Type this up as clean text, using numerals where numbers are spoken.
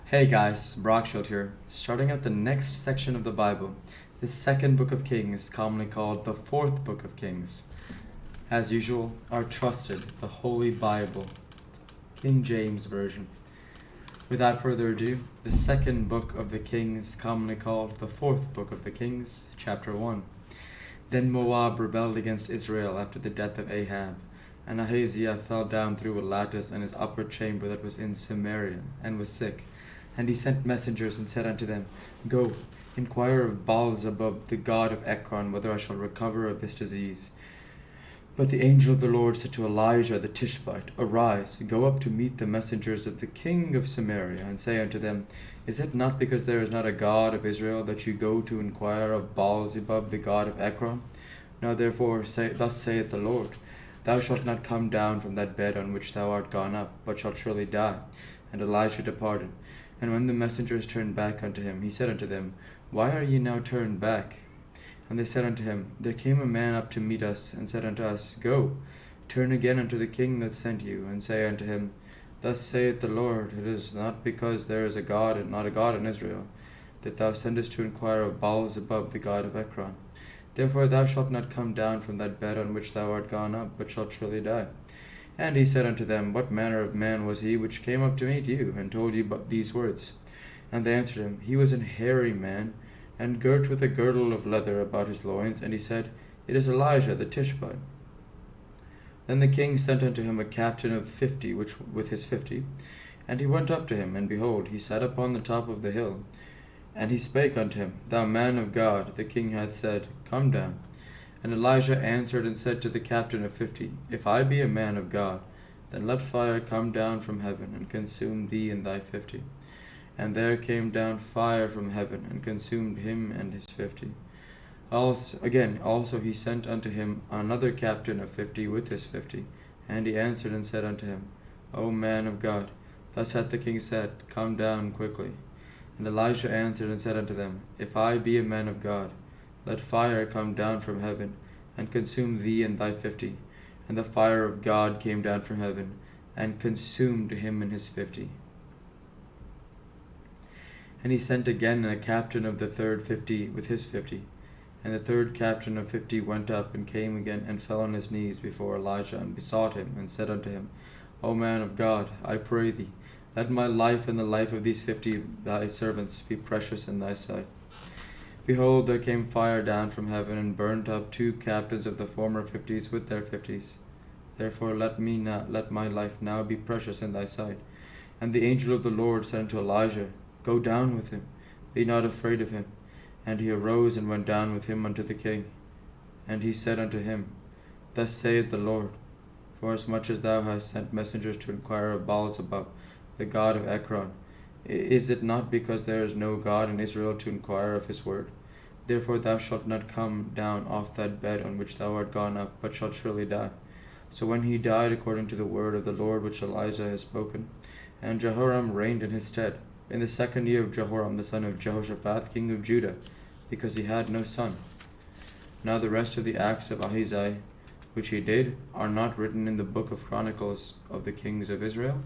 Hey guys, Brockshield here, starting at the next section of the Bible, the second book of Kings, commonly called the fourth book of Kings. As usual, our trusted, the Holy Bible, King James Version. Without further ado, the second book of the Kings, commonly called the fourth book of the Kings, chapter 1. Then Moab rebelled against Israel after the death of Ahab, and Ahaziah fell down through a lattice in his upper chamber that was in Samaria, and was sick. And he sent messengers and said unto them, Go, inquire of Baal-zebub, the god of Ekron, whether I shall recover of this disease. But the angel of the Lord said to Elijah the Tishbite, Arise, go up to meet the messengers of the king of Samaria, and say unto them, Is it not because there is not a God of Israel that you go to inquire of Baal-zebub, the god of Ekron? Now therefore thus saith the Lord, Thou shalt not come down from that bed on which thou art gone up, but shalt surely die. And Elijah departed. And when the messengers turned back unto him, he said unto them, Why are ye now turned back? And they said unto him, There came a man up to meet us, and said unto us, Go, turn again unto the king that sent you, and say unto him, Thus saith the Lord, It is not because there is a God and not a God in Israel, that thou sendest to inquire of Baal-zebub, the god of Ekron. Therefore thou shalt not come down from that bed on which thou art gone up, but shalt surely die. And he said unto them, What manner of man was he which came up to meet you, and told you but these words? And they answered him, He was an hairy man, and girt with a girdle of leather about his loins. And he said, It is Elijah the Tishbite. Then the king sent unto him a captain of 50, which with his 50. And he went up to him, and behold, he sat upon the top of the hill. And he spake unto him, Thou man of God, the king hath said, Come down. And Elijah answered and said to the captain of 50, If I be a man of God, then let fire come down from heaven, and consume thee and thy 50. And there came down fire from heaven, and consumed him and his 50. Also he sent unto him another captain of 50 with his 50. And he answered and said unto him, O man of God, thus hath the king said, Come down quickly. And Elijah answered and said unto them, If I be a man of God, let fire come down from heaven, and consume thee and thy 50. And the fire of God came down from heaven, and consumed him and his 50. And he sent again a captain of the third 50 with his 50. And the third captain of 50 went up, and came again, and fell on his knees before Elijah, and besought him, and said unto him, O man of God, I pray thee, let my life and the life of these 50 thy servants be precious in thy sight. Behold, there came fire down from heaven, and burnt up 2 captains of the former 50s with their 50s. Therefore let my life now be precious in thy sight. And the angel of the Lord said unto Elijah, Go down with him, be not afraid of him. And he arose and went down with him unto the king. And he said unto him, Thus saith the Lord, Forasmuch as thou hast sent messengers to inquire of Baal-zebub, the god of Ekron, is it not because there is no God in Israel to inquire of his word? Therefore thou shalt not come down off that bed on which thou art gone up, but shalt surely die. So when he died according to the word of the Lord which Elijah has spoken, and Jehoram reigned in his stead, in the 2nd year of Jehoram the son of Jehoshaphat king of Judah, because he had no son. Now the rest of the acts of Ahaziah, which he did, are not written in the book of Chronicles of the kings of Israel.